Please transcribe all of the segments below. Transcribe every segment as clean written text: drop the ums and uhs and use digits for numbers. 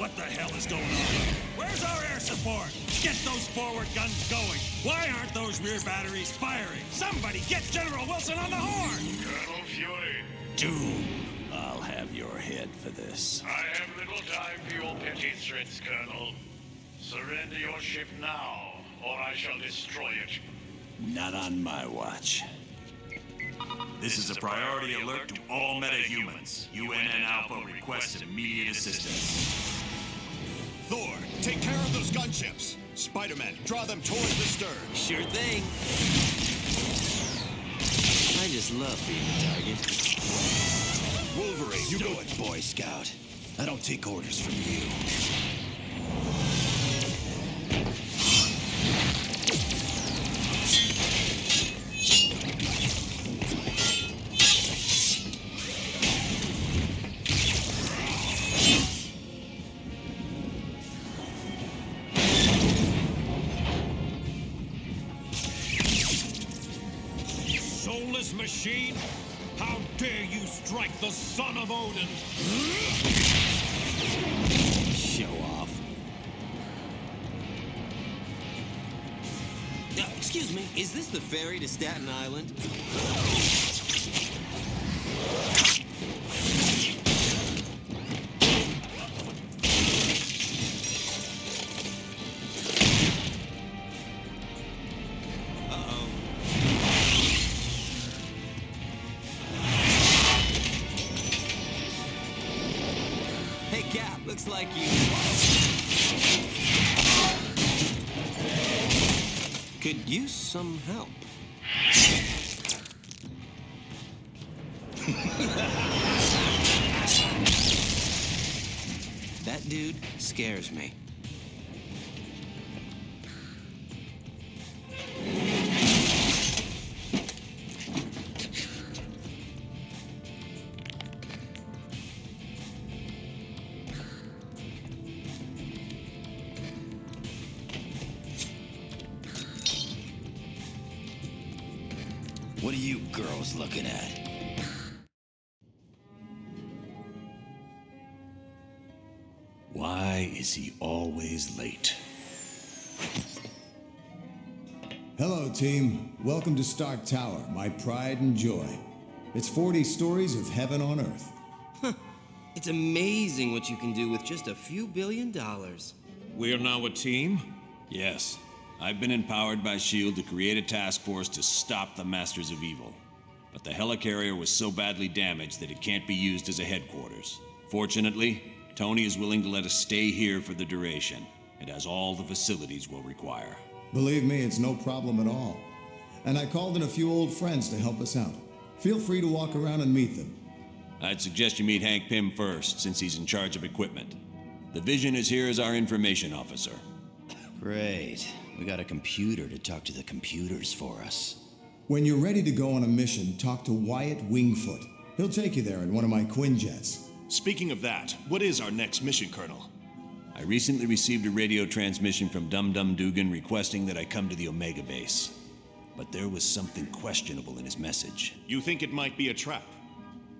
What the hell is going on? Where's our air support? Get those forward guns going. Why aren't those rear batteries firing? Somebody get General Wilson on the horn! Colonel Fury. Doom, I'll have your head for this. I have little time for your petty threats, Colonel. Surrender your ship now, or I shall destroy it. Not on my watch. This is a priority alert to all metahumans. UNN Alpha requests immediate assistance. Thor, take care of those gunships. Spider-Man, draw them towards the stern. Sure thing. I just love being a target. Wolverine, you do it, Boy Scout. I don't take orders from you. Soulless machine? How dare you strike the son of Odin? Show off. Excuse me, is this the ferry to Staten Island? Hey, Cap, looks like you could use some help. That dude scares me. What are you girls looking at? Why is he always late? Hello, team. Welcome to Stark Tower, my pride and joy. It's 40 stories of heaven on Earth. It's amazing what you can do with just a few $1 billion. We're now a team? Yes. I've been empowered by S.H.I.E.L.D. to create a task force to stop the Masters of Evil. But the helicarrier was so badly damaged that it can't be used as a headquarters. Fortunately, Tony is willing to let us stay here for the duration. It has all the facilities we'll require. Believe me, it's no problem at all. And I called in a few old friends to help us out. Feel free to walk around and meet them. I'd suggest you meet Hank Pym first, since he's in charge of equipment. The Vision is here as our information officer. Great. We got a computer to talk to the computers for us. When you're ready to go on a mission, talk to Wyatt Wingfoot. He'll take you there in one of my Quinjets. Speaking of that, what is our next mission, Colonel? I recently received a radio transmission from Dum Dum Dugan requesting that I come to the Omega base. But there was something questionable in his message. You think it might be a trap?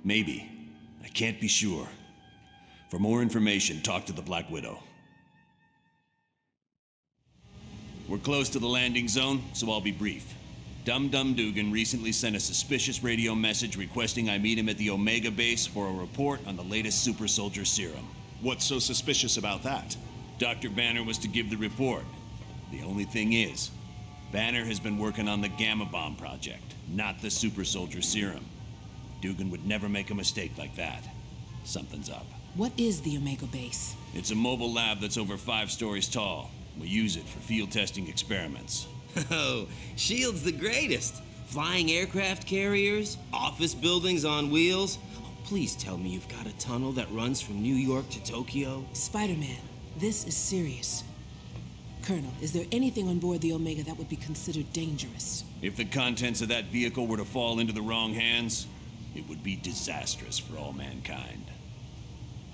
Maybe. I can't be sure. For more information, talk to the Black Widow. We're close to the landing zone, so I'll be brief. Dum Dum Dugan recently sent a suspicious radio message requesting I meet him at the Omega base for a report on the latest super soldier serum. What's so suspicious about that? Dr. Banner was to give the report. The only thing is, Banner has been working on the Gamma Bomb project, not the super soldier serum. Dugan would never make a mistake like that. Something's up. What is the Omega base? It's a mobile lab that's over 5 stories tall. We use it for field testing experiments. Oh, S.H.I.E.L.D's the greatest. Flying aircraft carriers, office buildings on wheels. Oh, please tell me you've got a tunnel that runs from New York to Tokyo. Spider-Man, this is serious. Colonel, is there anything on board the Omega that would be considered dangerous? If the contents of that vehicle were to fall into the wrong hands, it would be disastrous for all mankind.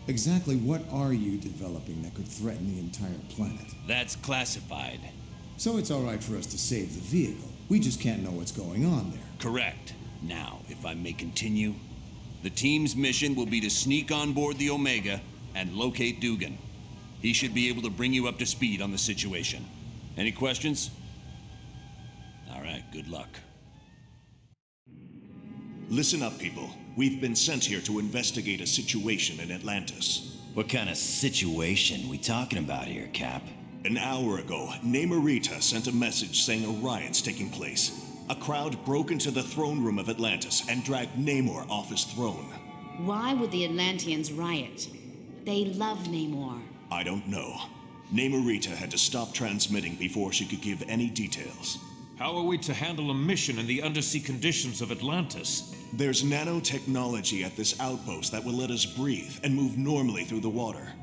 Exactly what are you developing that could threaten the entire planet? That's classified. So it's all right for us to save the vehicle. We just can't know what's going on there. Correct. Now, if I may continue, the team's mission will be to sneak on board the Omega and locate Dugan. He should be able to bring you up to speed on the situation. Any questions? All right, good luck. Listen up, people. We've been sent here to investigate a situation in Atlantis. What kind of situation we talking about here, Cap? An hour ago, Namorita sent a message saying a riot's taking place. A crowd broke into the throne room of Atlantis and dragged Namor off his throne. Why would the Atlanteans riot? They love Namor. I don't know. Namorita had to stop transmitting before she could give any details. How are we to handle a mission in the undersea conditions of Atlantis? There's nanotechnology at this outpost that will let us breathe and move normally through the water.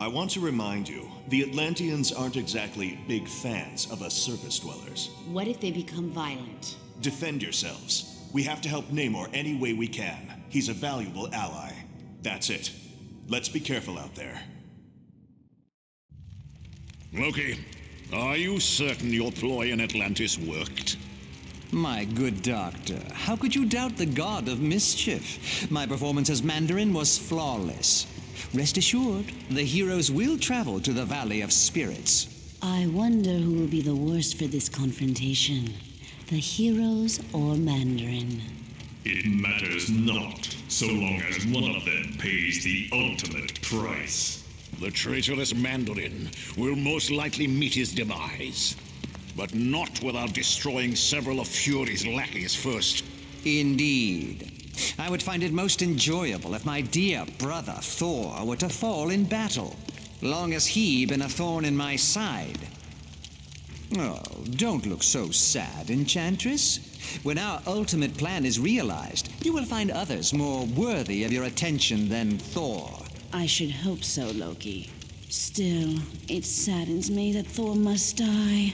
I want to remind you, the Atlanteans aren't exactly big fans of us surface dwellers. What if they become violent? Defend yourselves. We have to help Namor any way we can. He's a valuable ally. That's it. Let's be careful out there. Loki, are you certain your ploy in Atlantis worked? My good doctor, how could you doubt the god of mischief? My performance as Mandarin was flawless. Rest assured, the heroes will travel to the Valley of Spirits. I wonder who will be the worst for this confrontation. The heroes or Mandarin? It matters not, so long as one of them pays the ultimate price. The traitorous Mandarin will most likely meet his demise. But not without destroying several of Fury's lackeys first. Indeed. I would find it most enjoyable if my dear brother Thor were to fall in battle, long as he been a thorn in my side. Oh, don't look so sad, Enchantress. When our ultimate plan is realized, you will find others more worthy of your attention than Thor. I should hope so, Loki. Still, it saddens me that Thor must die.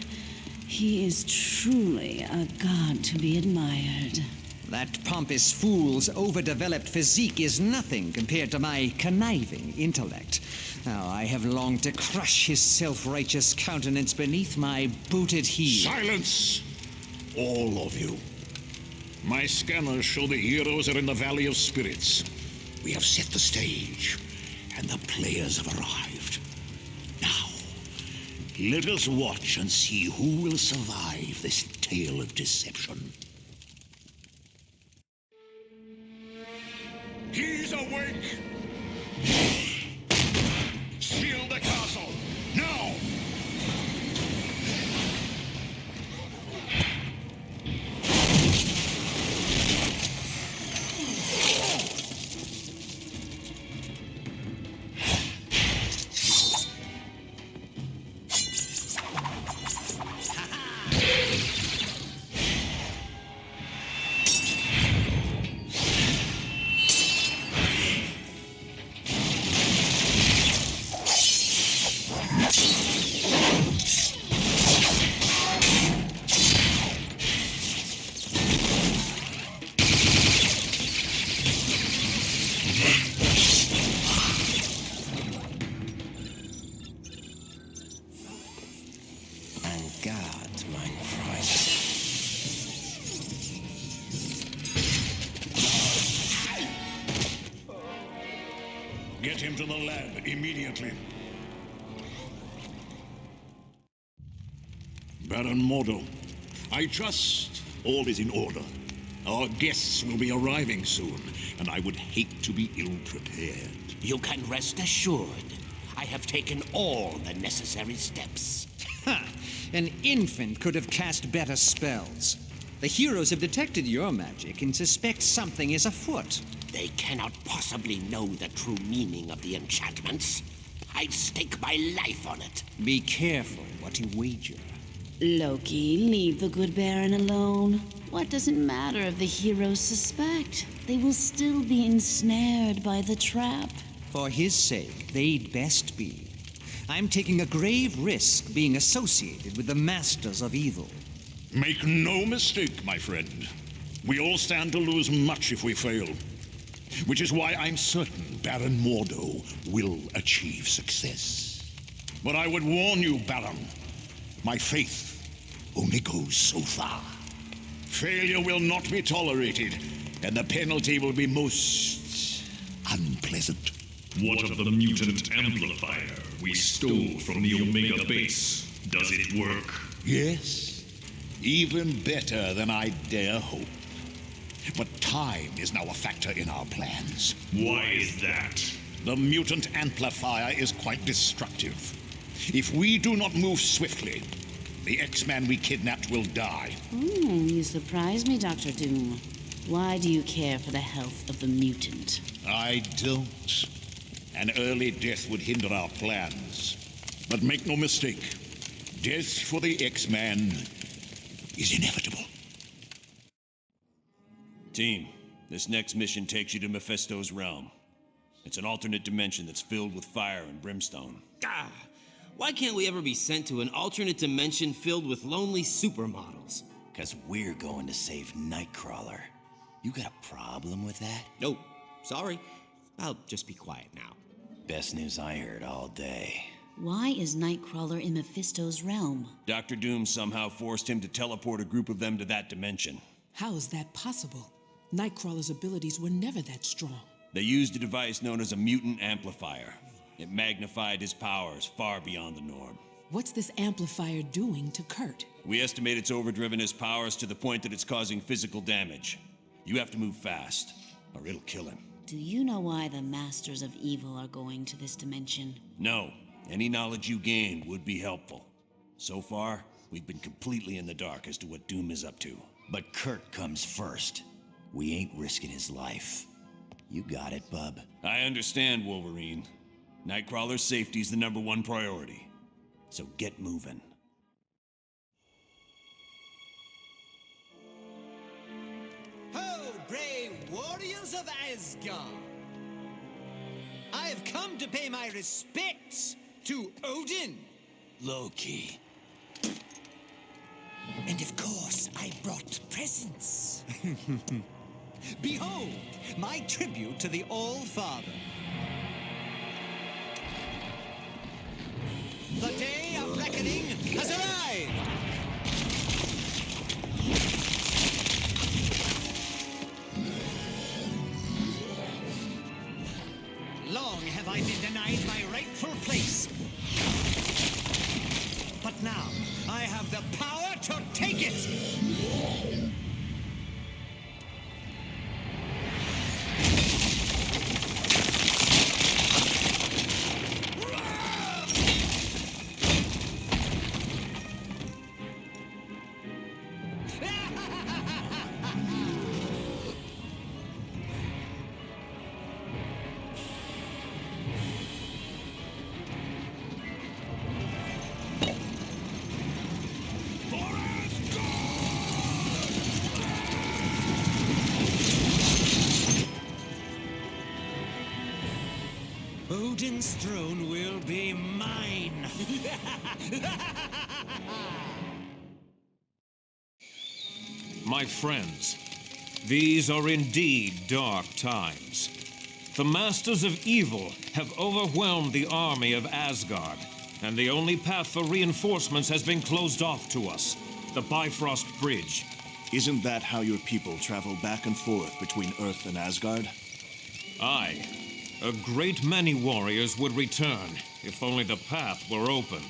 He is truly a god to be admired. That pompous fool's overdeveloped physique is nothing compared to my conniving intellect. Now, I have longed to crush his self-righteous countenance beneath my booted heel. Silence! All of you. My scanners show the heroes are in the Valley of Spirits. We have set the stage, and the players have arrived. Now, let us watch and see who will survive this tale of deception. He's awake! Seal the castle, now! Get him to the lab immediately. Baron M.O.D.O.K, I trust all is in order. Our guests will be arriving soon, and I would hate to be ill-prepared. You can rest assured. I have taken all the necessary steps. Ha! An infant could have cast better spells. The heroes have detected your magic and suspect something is afoot. They cannot possibly know the true meaning of the enchantments. I'd stake my life on it. Be careful what you wager. Loki, leave the good Baron alone. What does it matter if the heroes suspect? They will still be ensnared by the trap. For his sake, they'd best be. I'm taking a grave risk being associated with the Masters of Evil. Make no mistake, my friend. We all stand to lose much if we fail. Which is why I'm certain Baron M.O.D.O.K will achieve success. But I would warn you, Baron, my faith only goes so far. Failure will not be tolerated, and the penalty will be most unpleasant. What of the mutant amplifier we stole from the Omega base? Does it work? Yes. Even better than I dare hope. But time is now a factor in our plans. Why is that? The mutant amplifier is quite destructive. If we do not move swiftly, the X-Man we kidnapped will die. You surprise me, Dr. Doom. Why do you care for the health of the mutant? I don't. An early death would hinder our plans. But make no mistake, death for the X-Man is inevitable. Team, this next mission takes you to Mephisto's realm. It's an alternate dimension that's filled with fire and brimstone. Why can't we ever be sent to an alternate dimension filled with lonely supermodels? 'Cause we're going to save Nightcrawler. You got a problem with that? No, sorry. I'll just be quiet now. Best news I heard all day. Why is Nightcrawler in Mephisto's realm? Dr. Doom somehow forced him to teleport a group of them to that dimension. How is that possible? Nightcrawler's abilities were never that strong. They used a device known as a mutant amplifier. It magnified his powers far beyond the norm. What's this amplifier doing to Kurt? We estimate it's overdriven his powers to the point that it's causing physical damage. You have to move fast, or it'll kill him. Do you know why the Masters of Evil are going to this dimension? No. Any knowledge you gain would be helpful. So far, we've been completely in the dark as to what Doom is up to. But Kurt comes first. We ain't risking his life. You got it, bub. I understand, Wolverine. Nightcrawler's safety's the #1 priority. So get moving. Ho, brave warriors of Asgard! I have come to pay my respects to Odin. Loki. And of course, I brought presents. Behold, my tribute to the All-Father. The day of reckoning has arrived! Long have I been denied my rightful place. But now, I have the power to take it! Odin's throne will be mine. My friends, these are indeed dark times. The Masters of Evil have overwhelmed the army of Asgard, and the only path for reinforcements has been closed off to us, the Bifrost Bridge. Isn't that how your people travel back and forth between Earth and Asgard? Aye. A great many warriors would return, if only the path were open.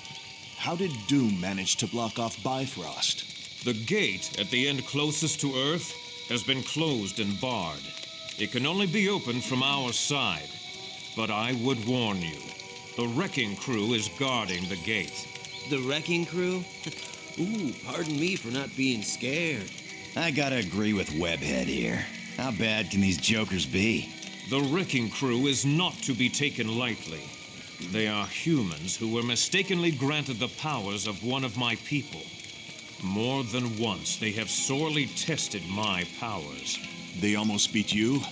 How did Doom manage to block off Bifrost? The gate at the end closest to Earth has been closed and barred. It can only be opened from our side. But I would warn you, the Wrecking Crew is guarding the gate. The Wrecking Crew? Ooh, pardon me for not being scared. I gotta agree with Webhead here. How bad can these jokers be? The Wrecking Crew is not to be taken lightly. They are humans who were mistakenly granted the powers of one of my people. More than once, they have sorely tested my powers. They almost beat you?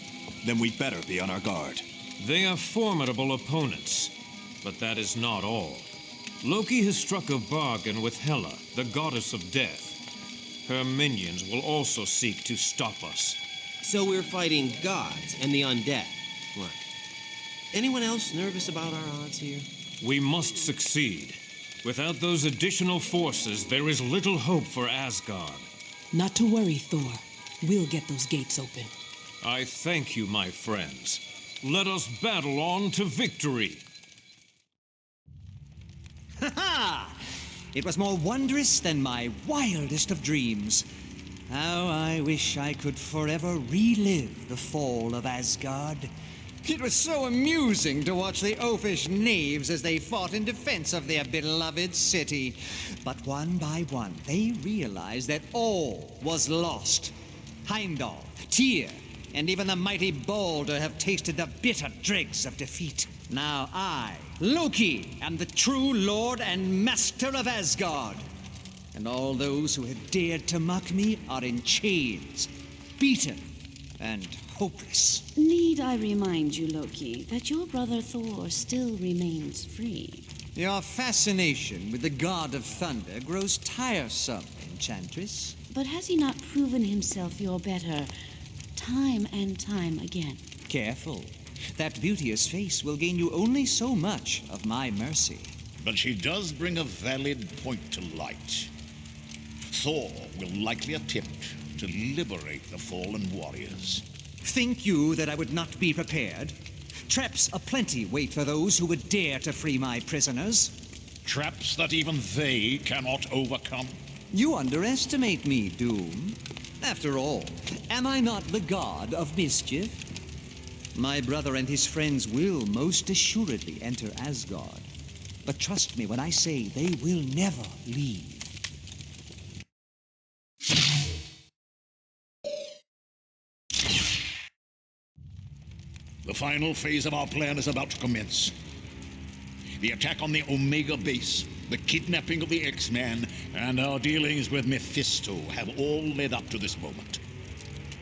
Then we'd better be on our guard. They are formidable opponents, but that is not all. Loki has struck a bargain with Hela, the goddess of death. Her minions will also seek to stop us. So we're fighting gods and the undead. Right. Anyone else nervous about our odds here? We must succeed. Without those additional forces, there is little hope for Asgard. Not to worry, Thor. We'll get those gates open. I thank you, my friends. Let us battle on to victory. Ha ha! It was more wondrous than my wildest of dreams. How I wish I could forever relive the fall of Asgard. It was so amusing to watch the oafish knaves as they fought in defense of their beloved city. But one by one, they realized that all was lost. Heimdall, Tyr, and even the mighty Balder have tasted the bitter dregs of defeat. Now I, Loki, am the true lord and master of Asgard. And all those who had dared to mock me are in chains, beaten, and hopeless. Need I remind you, Loki, that your brother Thor still remains free? Your fascination with the god of thunder grows tiresome, Enchantress. But has he not proven himself your better time and time again? Careful. That beauteous face will gain you only so much of my mercy. But she does bring a valid point to light. Thor will likely attempt to liberate the fallen warriors. Think you that I would not be prepared? Traps aplenty wait for those who would dare to free my prisoners. Traps that even they cannot overcome. You underestimate me, Doom. After all, am I not the god of mischief? My brother and his friends will most assuredly enter Asgard. But trust me when I say they will never leave. The final phase of our plan is about to commence. The attack on the Omega base, the kidnapping of the X-Man, and our dealings with Mephisto have all led up to this moment.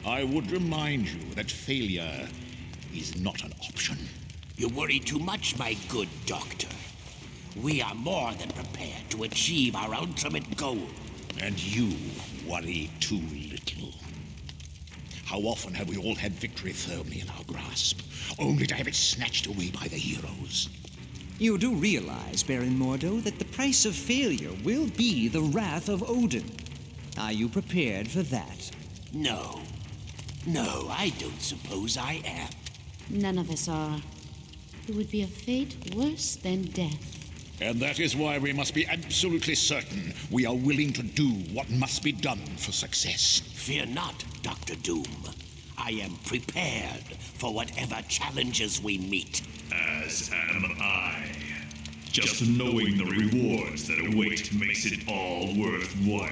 I would remind you that failure is not an option. You worry too much, my good doctor. We are more than prepared to achieve our ultimate goal. And you worry too little. How often have we all had victory firmly in our grasp, only to have it snatched away by the heroes? You do realize, Baron M.O.D.O., that the price of failure will be the wrath of Odin. Are you prepared for that? No. No, I don't suppose I am. None of us are. It would be a fate worse than death. And that is why we must be absolutely certain we are willing to do what must be done for success. Fear not, Dr. Doom. I am prepared for whatever challenges we meet. As am I. Just knowing the rewards that await makes it all worthwhile.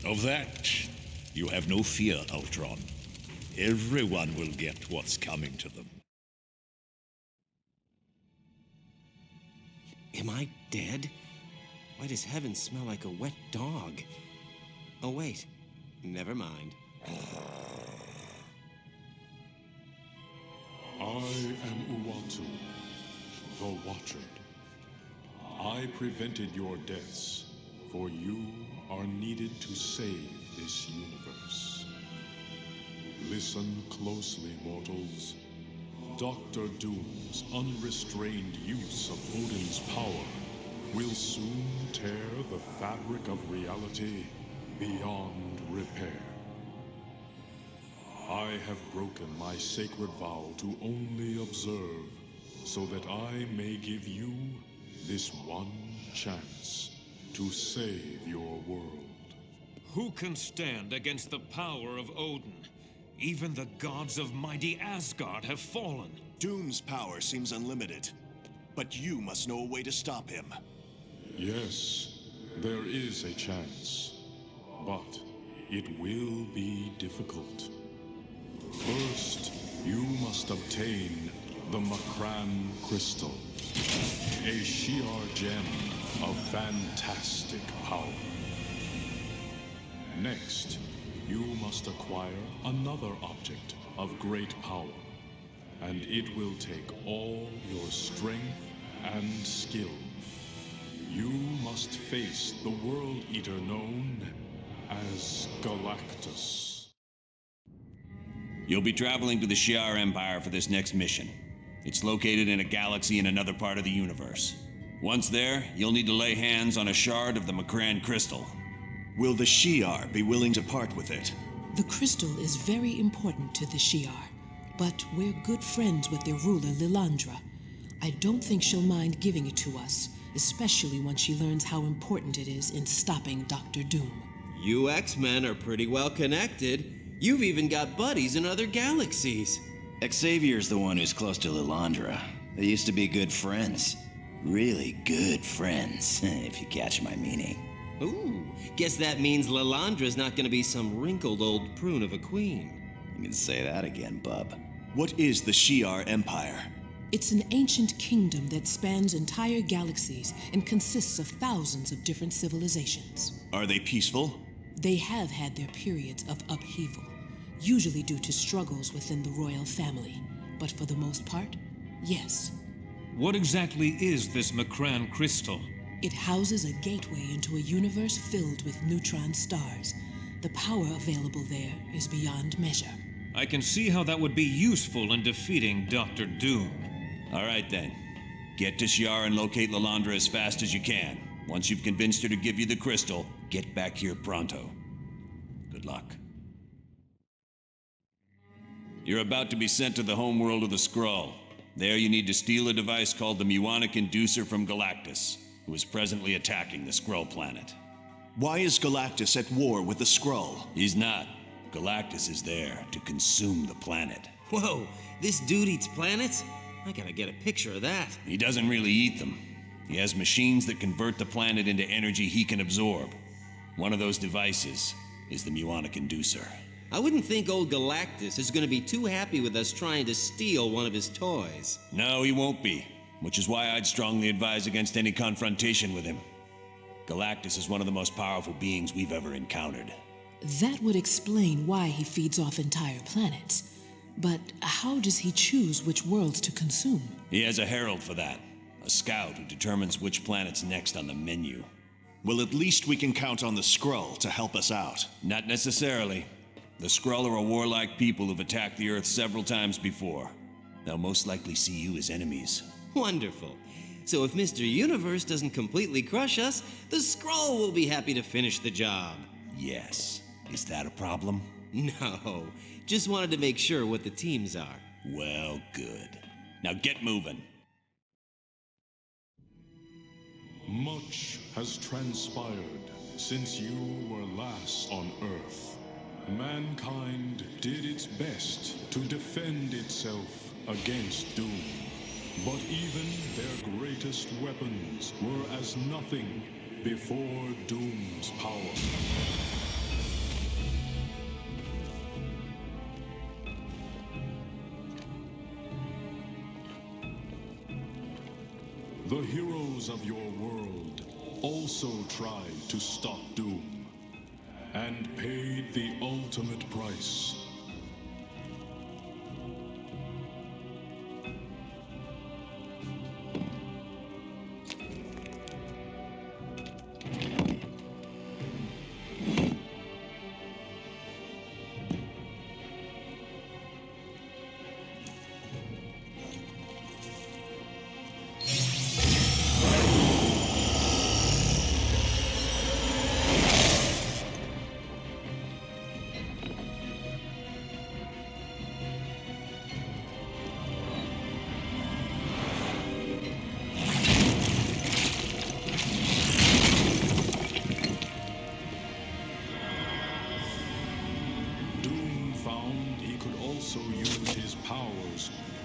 Of that, you have no fear, Ultron. Everyone will get what's coming to them. Am I dead? Why does heaven smell like a wet dog? Oh, wait. Never mind. I am Uatu, the Watcher. I prevented your deaths, for you are needed to save this universe. Listen closely, mortals. Dr. Doom's unrestrained use of Odin's power will soon tear the fabric of reality beyond repair. I have broken my sacred vow to only observe, so that I may give you this one chance to save your world. Who can stand against the power of Odin? Even the gods of mighty Asgard have fallen. Doom's power seems unlimited, but you must know a way to stop him. Yes, there is a chance, but it will be difficult. First, you must obtain the Makran Crystal, a Shi'ar gem of fantastic power. Next, you must acquire another object of great power, and it will take all your strength and skill. You must face the World Eater known as Galactus. You'll be traveling to the Shi'ar Empire for this next mission. It's located in a galaxy in another part of the universe. Once there, you'll need to lay hands on a shard of the Makran Crystal. Will the Shi'ar be willing to part with it? The crystal is very important to the Shi'ar. But we're good friends with their ruler, Lilandra. I don't think she'll mind giving it to us, especially once she learns how important it is in stopping Dr. Doom. You X-Men are pretty well connected. You've even got buddies in other galaxies. Xavier's the one who's close to Lilandra. They used to be good friends. Really good friends, if you catch my meaning. Ooh, guess that means Lilandra's not gonna be some wrinkled old prune of a queen. You can say that again, bub. What is the Shi'ar Empire? It's an ancient kingdom that spans entire galaxies and consists of thousands of different civilizations. Are they peaceful? They have had their periods of upheaval, usually due to struggles within the royal family. But for the most part, yes. What exactly is this Macran crystal? It houses a gateway into a universe filled with neutron stars. The power available there is beyond measure. I can see how that would be useful in defeating Dr. Doom. All right then. Get to Shi'ar and locate Lilandra as fast as you can. Once you've convinced her to give you the crystal, get back here pronto. Good luck. You're about to be sent to the homeworld of the Skrull. There you need to steal a device called the M.O.D.O.K inducer from Galactus, who is presently attacking the Skrull planet. Why is Galactus at war with the Skrull? He's not. Galactus is there to consume the planet. Whoa, this dude eats planets? I gotta get a picture of that. He doesn't really eat them. He has machines that convert the planet into energy he can absorb. One of those devices is the M.O.D.O.K inducer. I wouldn't think old Galactus is gonna be too happy with us trying to steal one of his toys. No, he won't be, which is why I'd strongly advise against any confrontation with him. Galactus is one of the most powerful beings we've ever encountered. That would explain why he feeds off entire planets. But how does he choose which worlds to consume? He has a herald for that, a scout who determines which planet's next on the menu. Well, at least we can count on the Skrull to help us out. Not necessarily. The Skrull are a warlike people who've attacked the Earth several times before. They'll most likely see you as enemies. Wonderful. So if Mr. Universe doesn't completely crush us, the Skrull will be happy to finish the job. Yes. Is that a problem? No. Just wanted to make sure what the teams are. Well, good. Now get moving. Much has transpired since you were last on Earth. Mankind did its best to defend itself against Doom. But even their greatest weapons were as nothing before Doom's power. The heroes of your world also tried to stop Doom, and paid the ultimate price.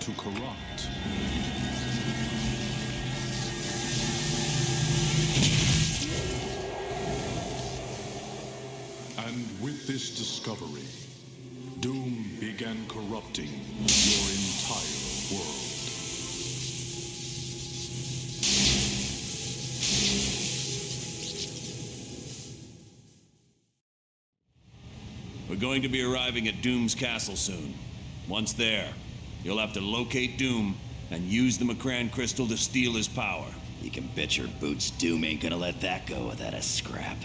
To corrupt. And with this discovery, Doom began corrupting your entire world. We're going to be arriving at Doom's castle soon. Once there, you'll have to locate Doom and use the Macran crystal to steal his power. You can bet your boots Doom ain't gonna let that go without a scrap.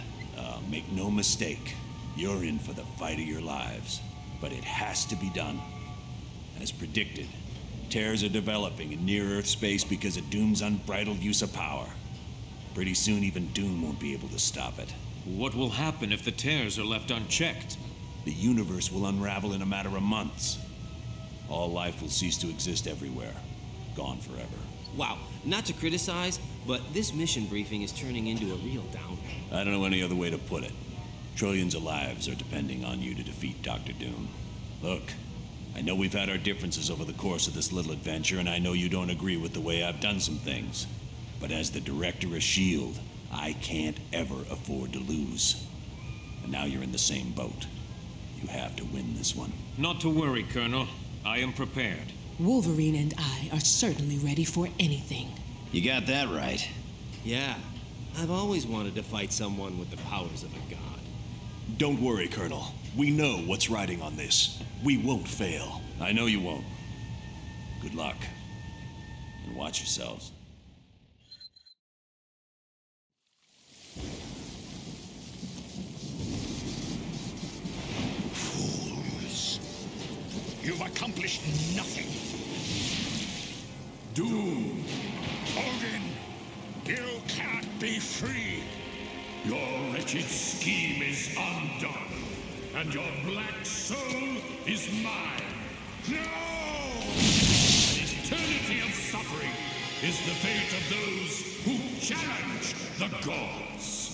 Make no mistake. You're in for the fight of your lives. But it has to be done. As predicted, tears are developing in near-Earth space because of Doom's unbridled use of power. Pretty soon even Doom won't be able to stop it. What will happen if the tears are left unchecked? The universe will unravel in a matter of months. all life will cease to exist everywhere. Gone forever. Wow, not to criticize, but this mission briefing is turning into a real downer. I don't know any other way to put it. Trillions of lives are depending on you to defeat Dr. Doom. Look, I know we've had our differences over the course of this little adventure, and I know you don't agree with the way I've done some things. But as the director of S.H.I.E.L.D., I can't ever afford to lose. And now you're in the same boat. You have to win this one. Not to worry, Colonel. I am prepared. Wolverine and I are certainly ready for anything. You got that right. Yeah, I've always wanted to fight someone with the powers of a god. Don't worry, Colonel. We know what's riding on this. We won't fail. I know you won't. Good luck. And watch yourselves. Fools. You've accomplished nothing. Doom! Odin, you can't be free. Your wretched scheme is undone, and your black soul is mine. No! An eternity of suffering is the fate of those who challenge the gods.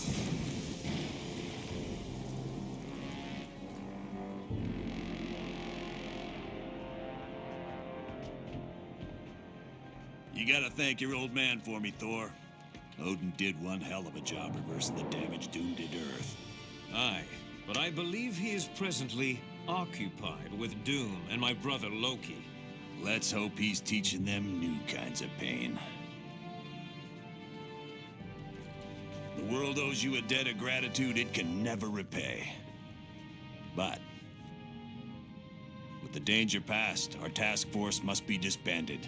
You gotta thank your old man for me, Thor. Odin did one hell of a job reversing the damage Doom did to Earth. Aye, but I believe he is presently occupied with Doom and my brother Loki. Let's hope he's teaching them new kinds of pain. The world owes you a debt of gratitude it can never repay. But with the danger past, our task force must be disbanded.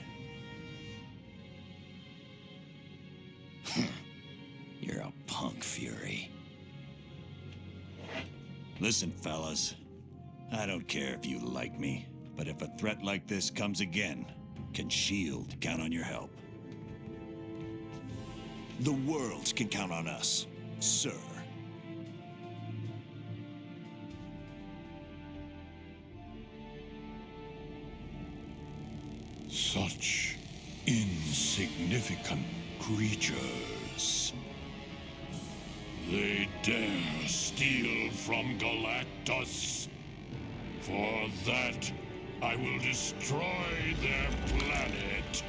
You're a punk, Fury. Listen, fellas. I don't care if you like me, but if a threat like this comes again, can S.H.I.E.L.D. count on your help? The world can count on us, sir. Such insignificant creatures. They dare steal from Galactus. For that, I will destroy their planet.